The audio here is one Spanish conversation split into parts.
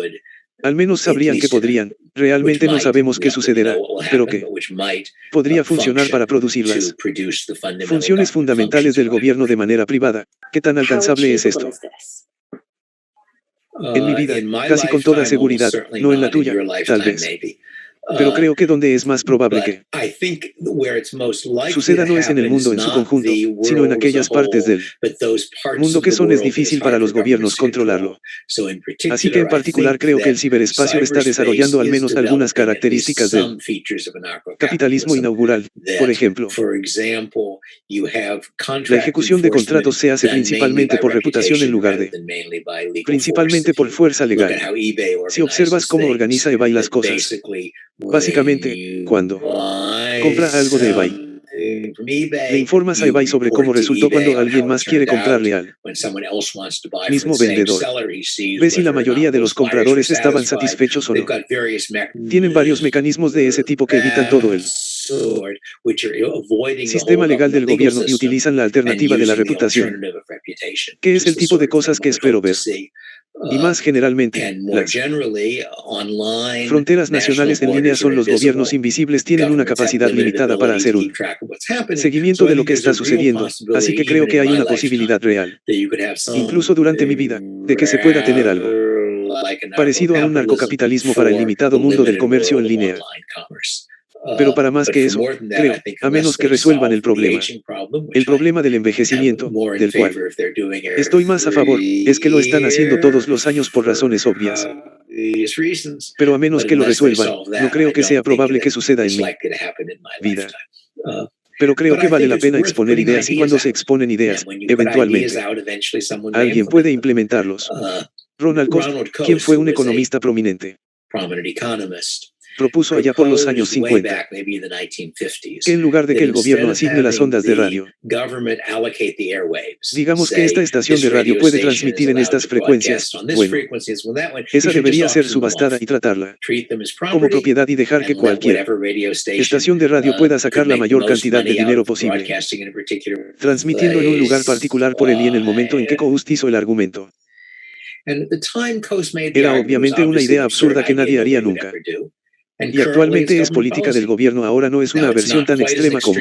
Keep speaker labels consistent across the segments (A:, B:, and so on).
A: would
B: Al menos sabrían que podrían. Realmente no sabemos qué sucederá, pero que podría funcionar para producirlas. Funciones fundamentales del gobierno de manera privada. ¿Qué tan alcanzable es esto? En mi vida, casi con toda seguridad, no en la tuya, tal vez. Pero creo que donde es más probable que suceda no es en el mundo en su conjunto, sino en aquellas partes del mundo que es difícil para los gobiernos controlarlo. Así que en particular creo que el ciberespacio está desarrollando al menos algunas características del capitalismo inaugural. Por ejemplo, la ejecución de contratos se hace principalmente por reputación en lugar de principalmente por fuerza legal. Si observas cómo organiza eBay las cosas, básicamente, cuando compra algo de eBay, le informas a eBay sobre cómo resultó cuando alguien más quiere comprarle al mismo vendedor. Ve si la mayoría de los compradores estaban satisfechos o no. Tienen varios mecanismos de ese tipo que evitan todo el sistema legal del gobierno y utilizan la alternativa de la reputación, que es el tipo de cosas que espero ver. Y más generalmente, las fronteras nacionales en línea son los gobiernos invisibles tienen una capacidad limitada para hacer un seguimiento de lo que está sucediendo, así que creo que hay una posibilidad real, incluso durante mi vida, de que se pueda tener algo parecido a un narcocapitalismo para el limitado mundo del comercio en línea. Pero para más que eso, creo, a menos que resuelvan el problema del envejecimiento, del cual estoy más a favor, es que lo están haciendo todos los años por razones obvias. Pero a menos que lo resuelvan, no creo que sea probable que suceda en mi vida. Pero creo que vale la pena exponer ideas y cuando se exponen ideas, eventualmente, alguien puede implementarlos. Ronald Coase, quien fue un economista prominente, propuso allá por los años 50 que en lugar de que el gobierno asigne las ondas de radio, digamos que esta estación de radio puede transmitir en estas frecuencias, bueno, esa debería ser subastada y tratarla como propiedad y dejar que cualquier estación de radio pueda sacar la mayor cantidad de dinero posible, transmitiendo en un lugar particular por él y en el momento en que Coase hizo el argumento. Era obviamente una idea absurda que nadie haría nunca. Y actualmente es política del gobierno, ahora no es una versión tan extrema como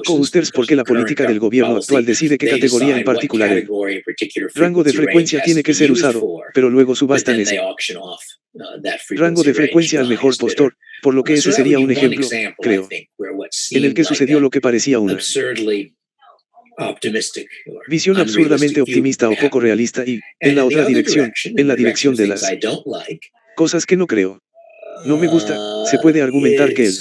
B: Coase porque la política del gobierno actual decide qué categoría en particular el rango de frecuencia tiene que ser usado, pero luego subastan ese rango de frecuencia al mejor postor, por lo que ese sería un ejemplo, creo, en el que sucedió lo que parecía una visión absurdamente optimista o poco realista y, en la otra dirección, en la dirección de las cosas que no creo. No me gusta, se puede argumentar que el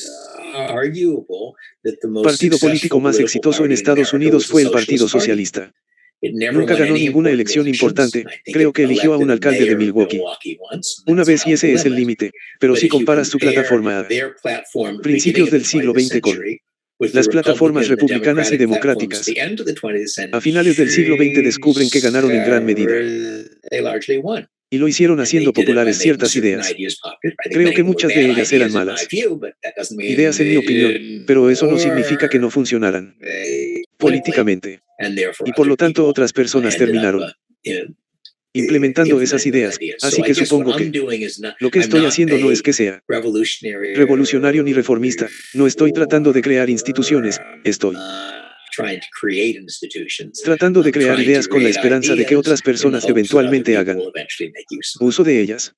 B: partido político más exitoso en Estados Unidos fue el Partido Socialista. Nunca ganó ninguna elección importante, creo que eligió a un alcalde de Milwaukee una vez y ese es el límite, pero si comparas su plataforma a principios del siglo XX con las plataformas republicanas y democráticas, a finales del siglo XX descubren que ganaron en gran medida. Y lo hicieron haciendo populares ciertas ideas. Creo que muchas de ellas eran malas ideas en mi opinión, pero eso no significa que no funcionaran políticamente. Y por lo tanto otras personas terminaron implementando esas ideas, así que supongo que lo que estoy haciendo no es que sea revolucionario ni reformista, no estoy tratando de crear instituciones, estoy tratando de crear ideas con la esperanza de que otras personas eventualmente hagan uso de ellas.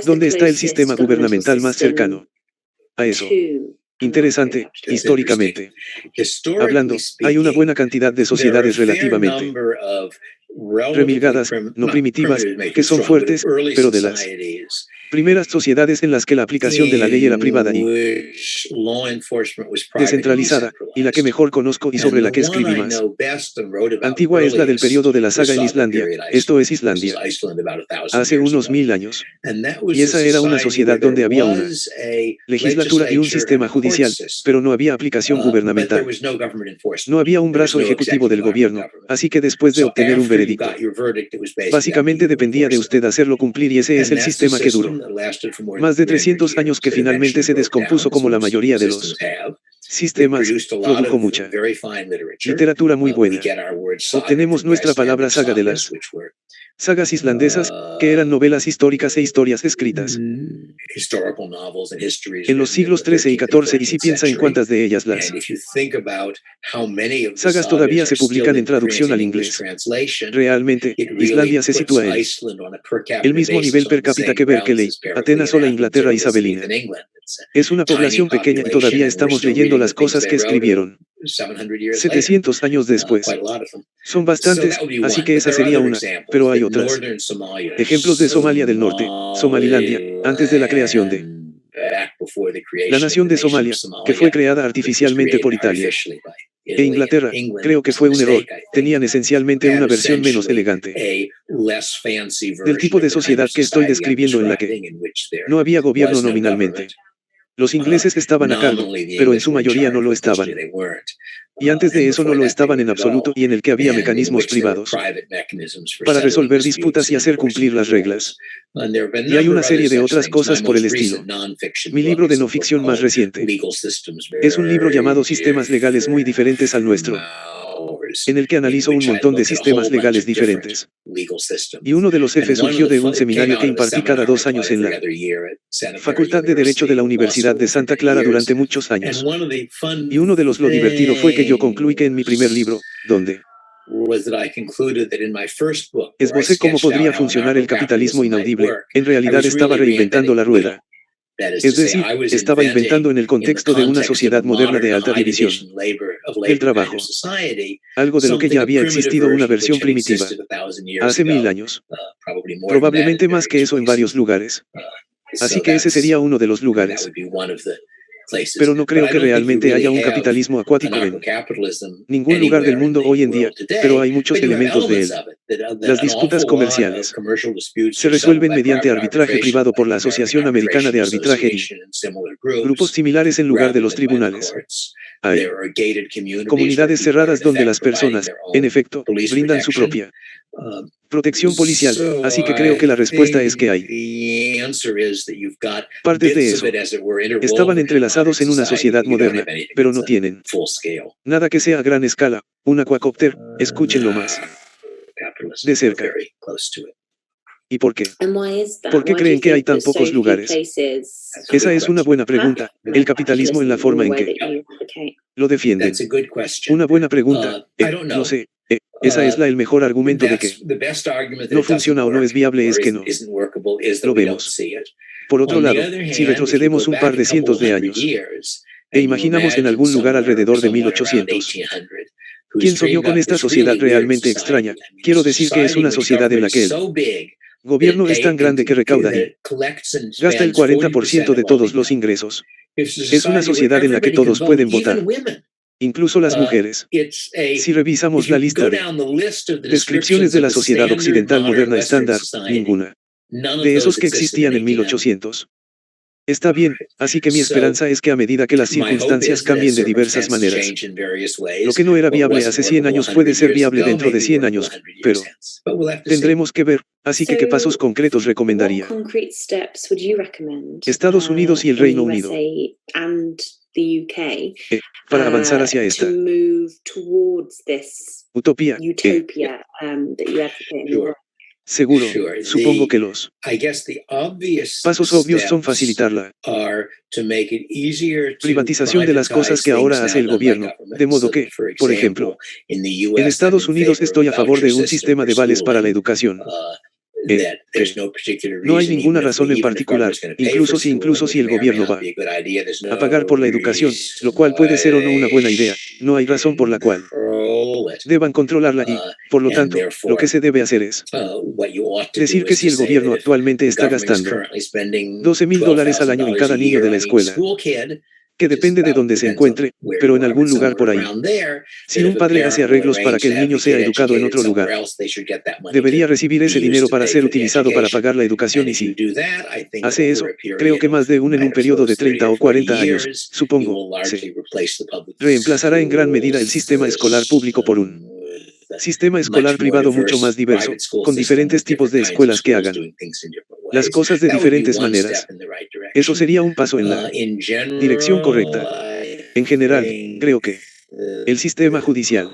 B: ¿Dónde está el sistema gubernamental más cercano a eso? Interesante, históricamente hablando, hay una buena cantidad de sociedades relativamente remilgadas, no primitivas, que son fuertes, pero de las primeras sociedades en las que la aplicación de la ley era privada y descentralizada, y la que mejor conozco y sobre la que escribí más antigua es la del periodo de la saga en Islandia, esto es Islandia, hace unos 1000 años. Y esa era una sociedad donde había una legislatura y un sistema judicial, pero no había aplicación gubernamental. No había un brazo ejecutivo del gobierno, así que después de obtener un veredicto, básicamente dependía de usted hacerlo cumplir y ese es el sistema que duró más de 300 años que finalmente se descompuso como la mayoría de los sistemas, produjo mucha literatura muy buena. Obtenemos nuestra palabra saga de las Sagas islandesas, que eran novelas históricas e historias escritas en los siglos XIII y XIV, y si piensa en cuántas de ellas las sagas todavía se publican en traducción al inglés. Realmente, Islandia se sitúa en el mismo nivel per cápita que Berkeley, Atenas o la Inglaterra isabelina. Es una población pequeña y todavía estamos leyendo las cosas que escribieron 700 años después. Son bastantes, así que esa sería una, pero hay otras. Ejemplos de Somalia del Norte, Somalilandia, antes de la creación de la nación de Somalia, que fue creada artificialmente por Italia e Inglaterra. Creo que fue un error. Tenían esencialmente una versión menos elegante del tipo de sociedad que estoy describiendo, en la que no había gobierno nominalmente. Los ingleses estaban a cargo, pero en su mayoría no lo estaban. Y antes de eso no lo estaban en absoluto, y en el que había mecanismos privados para resolver disputas y hacer cumplir las reglas. Y hay una serie de otras cosas por el estilo. Mi libro de no ficción más reciente es un libro llamado Sistemas Legales Muy Diferentes al Nuestro, en el que analizo un montón de sistemas legales diferentes. Y uno de los F surgió de un seminario que impartí cada 2 años en la Facultad de Derecho de la Universidad de Santa Clara durante muchos años. Y uno de lo divertido fue que yo concluí que en mi primer libro, donde esbocé cómo podría funcionar el capitalismo inaudible, en realidad estaba reinventando la rueda. Es decir, estaba inventando en el contexto de una sociedad moderna de alta división el trabajo, algo de lo que ya había existido una versión primitiva hace 1000 años, probablemente más que eso en varios lugares. Así que ese sería uno de los lugares. Pero no creo que realmente haya un capitalismo acuático en ningún lugar del mundo hoy en día, pero hay muchos elementos de él. Las disputas comerciales se resuelven mediante arbitraje privado por la Asociación Americana de Arbitraje y grupos similares en lugar de los tribunales. Hay comunidades cerradas donde las personas, en efecto, brindan su propia protección policial, así que creo que la respuesta es que hay partes de eso. Estaban entrelazados en una sociedad moderna, pero no tienen nada que sea a gran escala. Un aquacópter, escúchenlo más de cerca. ¿Y por qué? ¿Por qué creen que hay tan pocos lugares? Esa es una buena pregunta. El capitalismo en la forma en que lo defienden. Una buena pregunta. No sé. Esa es el mejor argumento de que no funciona o no es viable, es que no lo vemos. Por otro lado, si retrocedemos un par de cientos de años e imaginamos en algún lugar alrededor de 1800, ¿quién soñó con esta sociedad realmente extraña? Quiero decir que es una sociedad en la que el gobierno es tan grande que recauda y gasta el 40% de todos los ingresos. Es una sociedad en la que todos pueden votar, incluso las mujeres. Si revisamos la lista de descripciones de la sociedad occidental moderna estándar, ninguna de esos que existían en 1800. Está bien, así que mi esperanza es que a medida que las circunstancias cambien de diversas maneras, lo que no era viable hace 100 años puede ser viable dentro de 100 años, pero tendremos que ver. Así que, ¿qué pasos concretos recomendaría Estados Unidos y el Reino Unido para avanzar hacia esta utopía? Seguro, supongo que los pasos obvios son facilitar la privatización de las cosas que ahora hace el gobierno, de modo que, por ejemplo, en Estados Unidos estoy a favor de un sistema de vales para la educación. No hay ninguna razón en particular, incluso si el gobierno va a pagar por la educación, lo cual puede ser o no una buena idea. No hay razón por la cual deban controlarla y, por lo tanto, lo que se debe hacer es decir que si el gobierno actualmente está gastando $12,000 al año en cada niño de la escuela, que depende de dónde se encuentre, pero en algún lugar por ahí. Si un padre hace arreglos para que el niño sea educado en otro lugar, debería recibir ese dinero para ser utilizado para pagar la educación, y si hace eso, creo que más de en un periodo de 30 o 40 años, supongo, se reemplazará en gran medida el sistema escolar público por un sistema escolar privado mucho más diverso, con diferentes tipos de escuelas que hagan las cosas de diferentes maneras. Eso sería un paso en la dirección correcta. En general, creo que El sistema judicial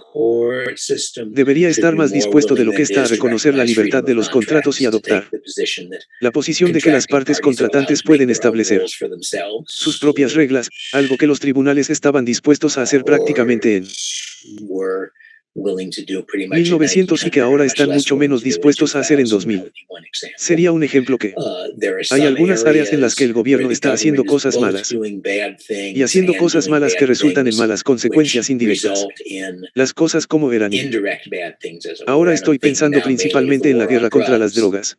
B: debería estar más dispuesto de lo que está a reconocer la libertad de los contratos y adoptar la posición de que las partes contratantes pueden establecer sus propias reglas, algo que los tribunales estaban dispuestos a hacer prácticamente en 1900 y que ahora están mucho menos dispuestos a hacer en 2000. Sería un ejemplo que hay algunas áreas en las que el gobierno está haciendo cosas malas y haciendo cosas malas que resultan en malas consecuencias indirectas. Las cosas como eran. Ahora estoy pensando principalmente en la guerra contra las drogas.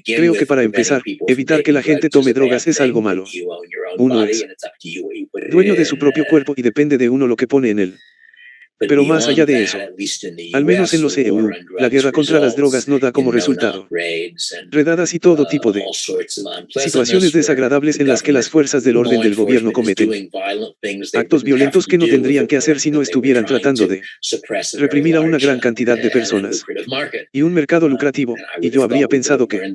B: Creo que para empezar, evitar que la gente tome drogas es algo malo. Uno es dueño de su propio cuerpo y depende de uno lo que pone en él. Pero más allá de eso, al menos en los EU, la guerra contra las drogas no da como resultado redadas y todo tipo de situaciones desagradables en las que las fuerzas del orden del gobierno cometen actos violentos que no tendrían que hacer si no estuvieran tratando de reprimir a una gran cantidad de personas y un mercado lucrativo, y yo habría pensado que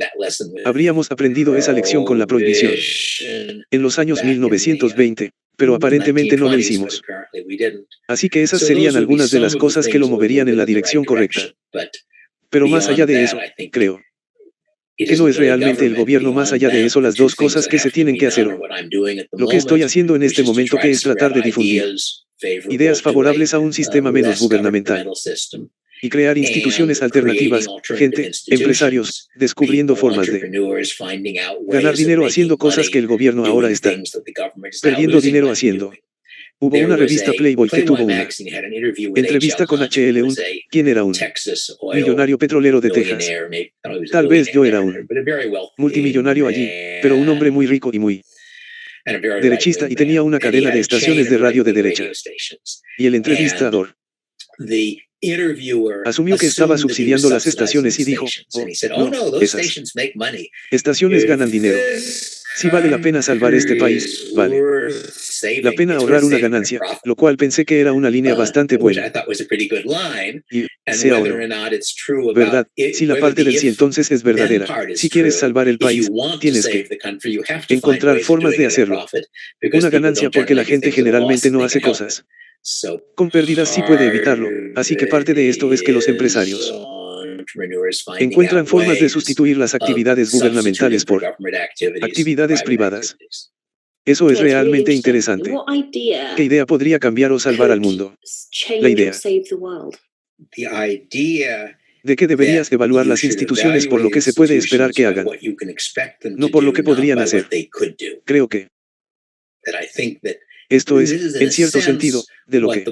B: habríamos aprendido esa lección con la prohibición en los años 1920. Pero aparentemente no lo hicimos. Así que esas serían algunas de las cosas que lo moverían en la dirección correcta. Pero más allá de eso, creo que no es realmente el gobierno. Más allá de eso, las dos cosas que se tienen que hacer o lo que estoy haciendo en este momento, que es tratar de difundir ideas favorables a un sistema menos gubernamental y crear instituciones alternativas, gente, empresarios, descubriendo formas de ganar dinero haciendo cosas que el gobierno ahora está perdiendo dinero haciendo. Hubo una revista Playboy que tuvo una entrevista con H.L. Hunt, quien era un millonario petrolero de Texas. Tal vez yo era un multimillonario allí, pero un hombre muy rico y muy derechista, y tenía una cadena de estaciones de radio de derecha. Y el entrevistador asumió que estaba subsidiando las estaciones y dijo: "Oh, no, esas estaciones ganan dinero. Si vale la pena salvar este país, vale la pena ahorrar una ganancia", lo cual pensé que era una línea bastante buena. Y sea o no verdad, si la parte del sí entonces es verdadera, si quieres salvar el país, tienes que encontrar formas de hacerlo. Una ganancia, porque la gente generalmente no hace cosas con pérdidas si puede evitarlo, así que parte de esto es que los empresarios encuentran formas de sustituir las actividades gubernamentales por actividades privadas. Eso es realmente interesante. ¿Qué idea podría cambiar o salvar al mundo? La idea de que deberías evaluar las instituciones por lo que se puede esperar que hagan, no por lo que podrían hacer. Creo que esto es, en cierto sentido, de lo que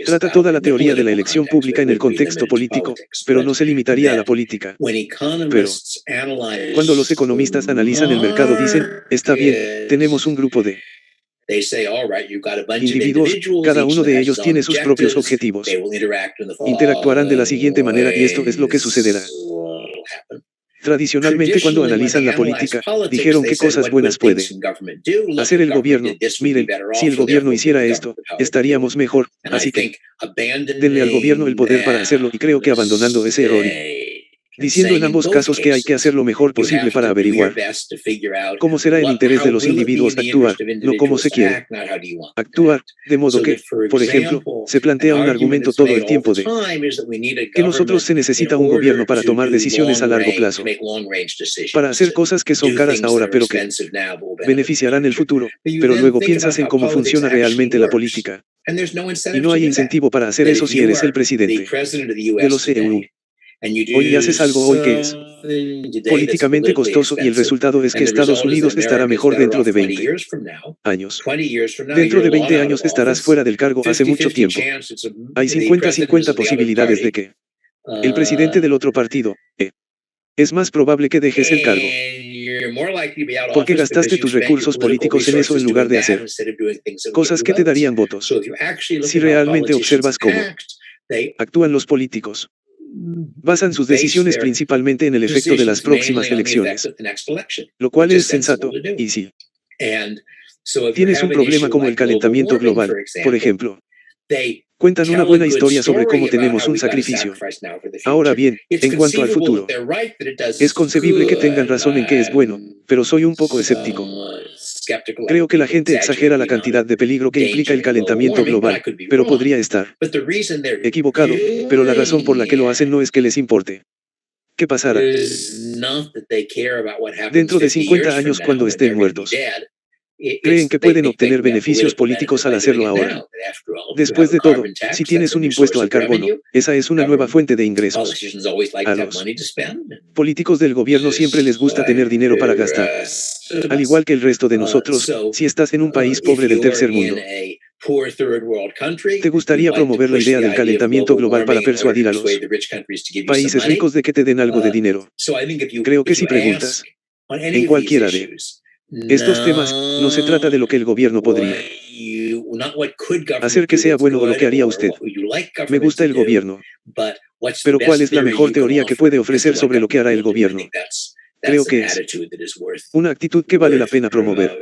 B: trata toda la teoría de la elección pública en el contexto político, pero no se limitaría a la política. Pero cuando los economistas analizan el mercado, dicen: está bien, tenemos un grupo de individuos, cada uno de ellos tiene sus propios objetivos. Interactuarán de la siguiente manera, y esto es lo que sucederá. Tradicionalmente, cuando analizan la política, dijeron qué cosas buenas puede hacer el gobierno. Miren, si el gobierno hiciera esto, estaríamos mejor, así que denle al gobierno el poder para hacerlo, y creo que abandonando ese error y diciendo en ambos casos que hay que hacer lo mejor posible para averiguar cómo será el interés de los individuos actuar, no cómo se quiere actuar, de modo que, por ejemplo, se plantea un argumento todo el tiempo de que nosotros se necesita un gobierno para tomar decisiones a largo plazo, para hacer cosas que son caras ahora pero que beneficiarán el futuro, pero luego piensas en cómo funciona realmente la política. Y no hay incentivo para hacer eso si eres el presidente de los EU. Hoy haces algo hoy que es políticamente costoso, y el resultado es que Estados Unidos estará mejor dentro de 20 años. Dentro de 20 años estarás fuera del cargo hace mucho tiempo. Hay 50-50 posibilidades de que el presidente del otro partido es más probable que dejes el cargo, porque gastaste tus recursos políticos en eso en lugar de hacer cosas que te darían votos. Si realmente observas cómo actúan los políticos, basan sus decisiones principalmente en el efecto de las próximas elecciones, lo cual es sensato. Y si tienes un problema como el calentamiento global, por ejemplo, Cuentan una buena historia sobre cómo tenemos un sacrificio. Ahora bien, en cuanto al futuro, es concebible que tengan razón en que es bueno, pero soy un poco escéptico. Creo que la gente exagera la cantidad de peligro que implica el calentamiento global, pero podría estar equivocado, pero la razón por la que lo hacen no es que les importe. ¿Qué pasará dentro de 50 años cuando estén muertos? Creen que pueden obtener beneficios políticos al hacerlo ahora. Después de todo, si tienes un impuesto al carbono, esa es una nueva fuente de ingresos. A los políticos del gobierno siempre les gusta tener dinero para gastar. Al igual que el resto de nosotros, si estás en un país pobre del tercer mundo, ¿te gustaría promover la idea del calentamiento global para persuadir a los países ricos de que te den algo de dinero? Creo que si preguntas en cualquiera de estos temas, no se trata de lo que el gobierno podría hacer que sea bueno o lo que haría usted. Me gusta el gobierno. Pero ¿cuál es la mejor teoría que puede ofrecer sobre lo que hará el gobierno? Creo que es una actitud que vale la pena promover.